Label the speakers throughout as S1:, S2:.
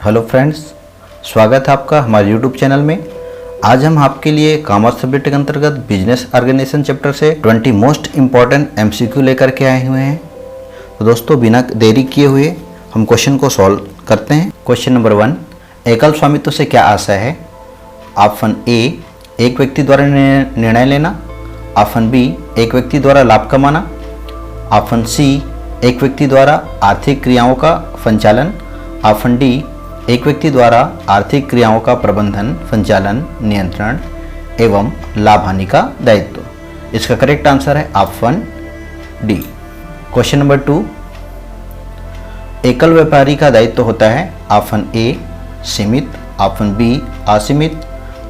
S1: Hello friends, स्वागत है आपका हमारे यूट्यूब चैनल में। आज हम आपके लिए कॉमर्स सब्जेक्ट के अंतर्गत बिजनेस ऑर्गेनाइजेशन चैप्टर से 20 मोस्ट इम्पॉर्टेंट एमसीक्यू लेकर के आए हुए हैं। तो दोस्तों, बिना देरी किए हुए हम क्वेश्चन को सॉल्व करते हैं। क्वेश्चन नंबर 1, एकल स्वामित्व से क्या आशय है? ऑप्शन ए, एक व्यक्ति द्वारा निर्णय लेना। ऑप्शन बी, एक व्यक्ति द्वारा लाभ कमाना। ऑप्शन सी, एक व्यक्ति द्वारा आर्थिक क्रियाओं का संचालन। ऑप्शन डी, एक व्यक्ति द्वारा आर्थिक क्रियाओं का प्रबंधन, संचालन, नियंत्रण एवं लाभ हानि का दायित्व। इसका करेक्ट आंसर है ऑप्शन डी। क्वेश्चन नंबर 2, एकल व्यापारी का दायित्व होता है। ऑप्शन ए सीमित, ऑप्शन बी असीमित,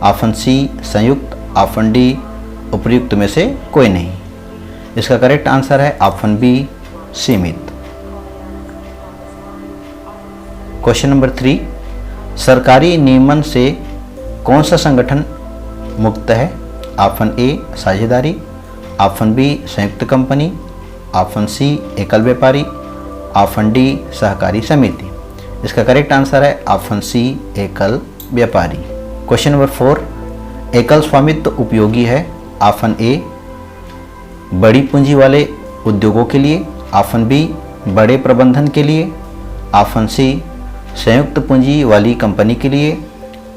S1: ऑप्शन सी संयुक्त, ऑप्शन डी उपर्युक्त में से कोई नहीं। इसका करेक्ट आंसर है ऑप्शन बी सीमित। क्वेश्चन नंबर 3, सरकारी नियमन से कौन सा संगठन मुक्त है? ऑप्शन ए साझेदारी, ऑप्शन बी संयुक्त कंपनी, ऑप्शन सी एकल व्यापारी, ऑप्शन डी सहकारी समिति। इसका करेक्ट आंसर है ऑप्शन सी एकल व्यापारी। क्वेश्चन नंबर 4, एकल स्वामित्व उपयोगी है। ऑप्शन ए बड़ी पूंजी वाले उद्योगों के लिए, ऑप्शन बी बड़े प्रबंधन के लिए, ऑप्शन सी संयुक्त पूंजी वाली कंपनी के लिए,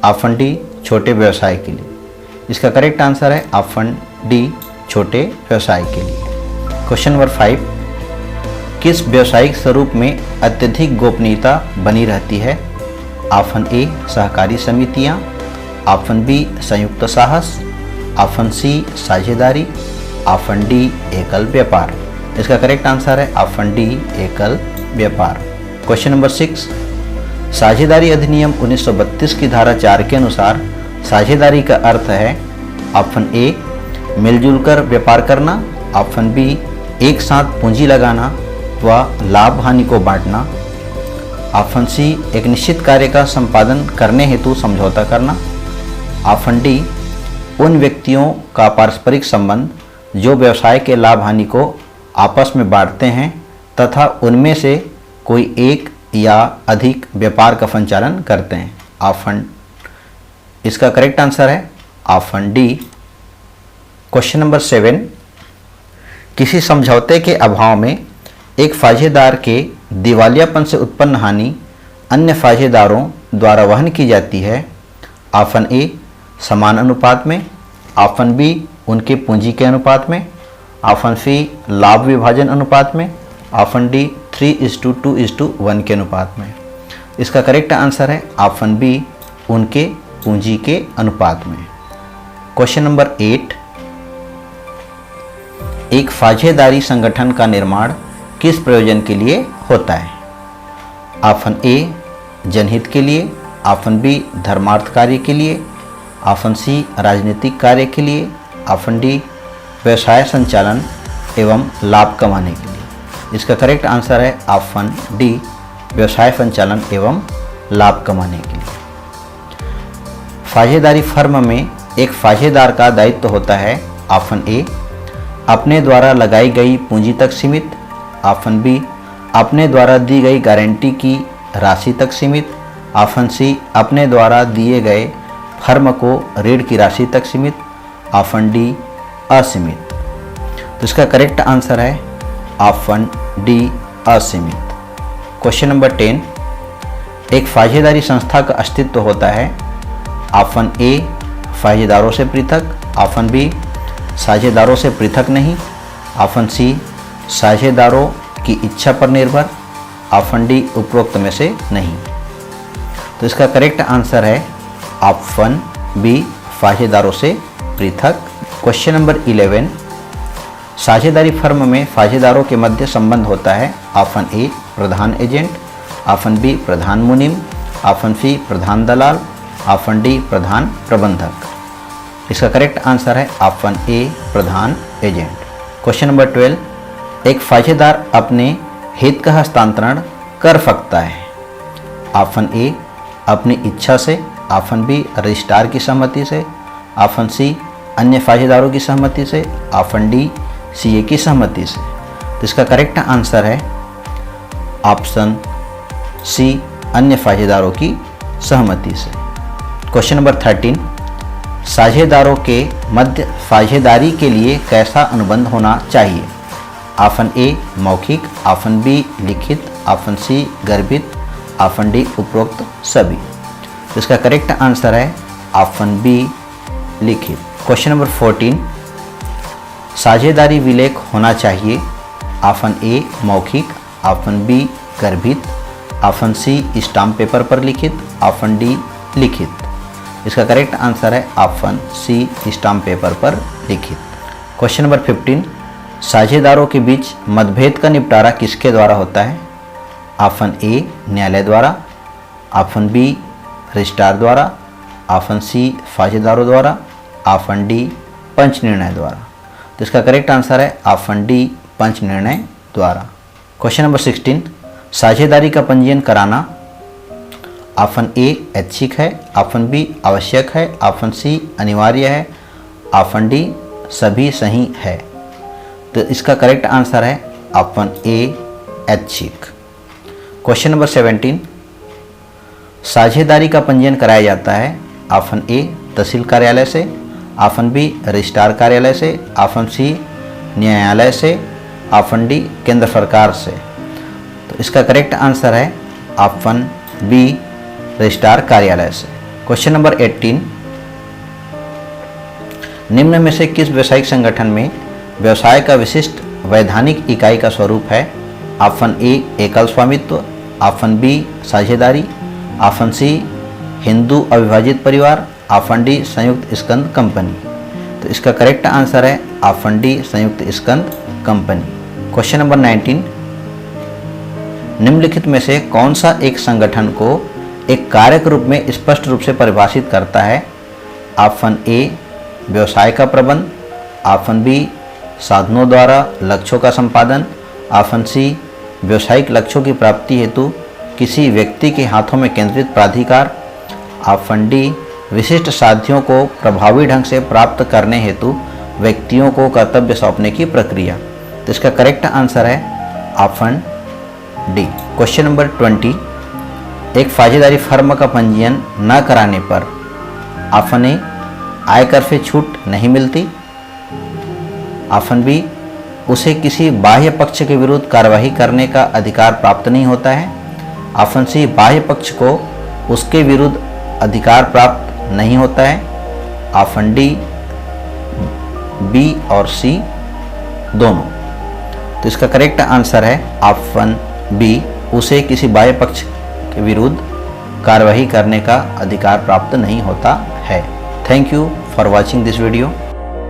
S1: ऑप्शन डी छोटे व्यवसाय के लिए। इसका करेक्ट आंसर है ऑप्शन डी छोटे व्यवसाय के लिए। क्वेश्चन नंबर 5, किस व्यवसायिक स्वरूप में अत्यधिक गोपनीयता बनी रहती है? ऑप्शन ए सहकारी समितियां, ऑप्शन बी संयुक्त साहस, ऑप्शन सी साझेदारी, ऑप्शन डी एकल व्यापार। इसका करेक्ट आंसर है ऑप्शन डी एकल व्यापार। क्वेश्चन नंबर 6, साझेदारी अधिनियम 1932 की धारा 4 के अनुसार साझेदारी का अर्थ है। ऑप्शन ए मिलजुल कर व्यापार करना, ऑप्शन बी एक साथ पूंजी लगाना व लाभ हानि को बांटना, ऑप्शन सी एक निश्चित कार्य का संपादन करने हेतु समझौता करना, ऑप्शन डी उन व्यक्तियों का पारस्परिक संबंध जो व्यवसाय के लाभ हानि को आपस में बांटते हैं तथा उनमें से कोई एक या अधिक व्यापार का संचालन करते हैं। ऑप्शन, इसका करेक्ट आंसर है ऑप्शन डी। क्वेश्चन नंबर 7, किसी समझौते के अभाव में एक साझेदार के दिवालियापन से उत्पन्न हानि अन्य साझेदारों द्वारा वहन की जाती है। ऑप्शन ए समान अनुपात में, ऑप्शन बी उनके पूंजी के अनुपात में, ऑप्शन सी लाभ विभाजन अनुपात में, ऑप्शन डी 3:2:1 के अनुपात में। इसका करेक्ट आंसर है ऑप्शन बी उनके पूंजी के अनुपात में। क्वेश्चन नंबर 8, एक साझेदारी संगठन का निर्माण किस प्रयोजन के लिए होता है? ऑप्शन ए जनहित के लिए, ऑप्शन बी धर्मार्थ कार्य के लिए, ऑप्शन सी राजनीतिक कार्य के लिए, ऑप्शन डी व्यवसाय संचालन एवं लाभ कमाने के लिए। इसका करेक्ट आंसर है ऑप्शन डी व्यवसाय संचालन एवं लाभ कमाने के लिए। साझेदारी फर्म में एक साझेदार का दायित्व होता है। ऑप्शन ए अपने द्वारा लगाई गई पूंजी तक सीमित, ऑप्शन बी अपने द्वारा दी गई गारंटी की राशि तक सीमित, ऑप्शन सी अपने द्वारा दिए गए फर्म को ऋण की राशि तक सीमित, ऑप्शन डी असीमित। तो इसका करेक्ट आंसर है ऑप्शन डी असीमित। क्वेश्चन नंबर 10, एक साझेदारी संस्था का अस्तित्व होता है। ऑप्शन ए साझेदारों से पृथक, ऑप्शन बी साझेदारों से पृथक नहीं, ऑप्शन सी साझेदारों की इच्छा पर निर्भर, ऑप्शन डी उपरोक्त में से नहीं। तो इसका करेक्ट आंसर है ऑप्शन बी साझेदारों से पृथक। क्वेश्चन नंबर 11, साझेदारी फर्म में साझेदारों के मध्य संबंध होता है। ऑप्शन ए प्रधान एजेंट, ऑप्शन बी प्रधान मुनीम, ऑप्शन सी प्रधान दलाल, ऑप्शन डी प्रधान प्रबंधक। इसका करेक्ट आंसर है ऑप्शन ए प्रधान एजेंट। क्वेश्चन नंबर 12, एक साझेदार अपने हित का हस्तांतरण कर सकता है। ऑप्शन ए अपनी इच्छा से, ऑप्शन बी रजिस्ट्रार की सहमति से, ऑप्शन सी अन्य साझेदारों की सहमति से, ऑप्शन डी सीए की सहमति से। तो इसका करेक्ट आंसर है ऑप्शन सी अन्य साझेदारों की सहमति से। क्वेश्चन नंबर 13, साझेदारों के मध्य साझेदारी के लिए कैसा अनुबंध होना चाहिए? ऑप्शन ए मौखिक, ऑप्शन बी लिखित, ऑप्शन सी गर्भित, ऑप्शन डी उपरोक्त सभी। इसका करेक्ट आंसर है ऑप्शन बी लिखित। क्वेश्चन नंबर 14, साझेदारी विलेख होना चाहिए? ऑप्शन ए मौखिक, ऑप्शन बी गर्भित, ऑप्शन सी स्टाम्प पेपर पर लिखित, ऑप्शन डी लिखित। इसका करेक्ट आंसर है ऑप्शन सी स्टाम्प पेपर पर लिखित। क्वेश्चन नंबर 15, साझेदारों के बीच मतभेद का निपटारा किसके द्वारा होता है? ऑप्शन ए न्यायालय द्वारा, ऑप्शन बी रजिस्ट्रार द्वारा, ऑप्शन सी साझेदारों द्वारा, ऑप्शन डी पंच निर्णय द्वारा। तो इसका करेक्ट आंसर है ऑप्शन डी पंच निर्णय द्वारा। क्वेश्चन नंबर 16, साझेदारी का पंजीयन कराना ऑप्शन ए ऐच्छिक है, ऑप्शन बी आवश्यक है, ऑप्शन सी अनिवार्य है, ऑप्शन डी सभी सही है। तो इसका करेक्ट आंसर है ऑप्शन ए ऐच्छिक। क्वेश्चन नंबर 17, साझेदारी का पंजीयन कराया जाता है? ऑप्शन ए तहसील कार्यालय से, ऑप्शन बी रजिस्ट्रार कार्यालय से, ऑप्शन सी न्यायालय से, ऑप्शन डी केंद्र सरकार से। तो इसका करेक्ट आंसर है ऑप्शन बी रजिस्ट्रार कार्यालय से। क्वेश्चन नंबर 18, निम्न में से किस व्यवसायिक संगठन में व्यवसाय का विशिष्ट वैधानिक इकाई का स्वरूप है? ऑप्शन ए एकल स्वामित्व, ऑप्शन बी साझेदारी, ऑप्शन सी हिंदू अविभाजित परिवार, ऑप्शन डी संयुक्त स्कंद कंपनी। तो इसका करेक्ट आंसर है ऑप्शन डी संयुक्त स्कंद कंपनी। क्वेश्चन नंबर 19, निम्नलिखित में से कौन सा एक संगठन को एक कारक रूप में स्पष्ट रूप से परिभाषित करता है? ऑप्शन ए व्यवसाय का प्रबंध, ऑप्शन बी साधनों द्वारा लक्ष्यों का संपादन, ऑप्शन सी व्यवसायिक लक्ष्यों की प्राप्ति हेतु किसी व्यक्ति के हाथों में केंद्रित प्राधिकार, ऑप्शन डी विशिष्ट साध्यों को प्रभावी ढंग से प्राप्त करने हेतु व्यक्तियों को कर्तव्य सौंपने की प्रक्रिया। तो इसका करेक्ट आंसर है ऑप्शन डी। क्वेश्चन नंबर 20, एक साझेदारी फर्म का पंजीयन न कराने पर ऑप्शन ए आयकर से छूट नहीं मिलती, ऑप्शन बी उसे किसी बाह्य पक्ष के विरुद्ध कार्रवाई करने का अधिकार प्राप्त नहीं होता है, ऑप्शन सी बाह्य पक्ष को उसके विरुद्ध अधिकार प्राप्त नहीं होता है, ऑप्शन डी बी और सी दोनों। तो इसका करेक्ट आंसर है ऑप्शन बी, उसे किसी बाह्य पक्ष के विरुद्ध कार्रवाई करने का अधिकार प्राप्त नहीं होता है। Thank you for watching this video.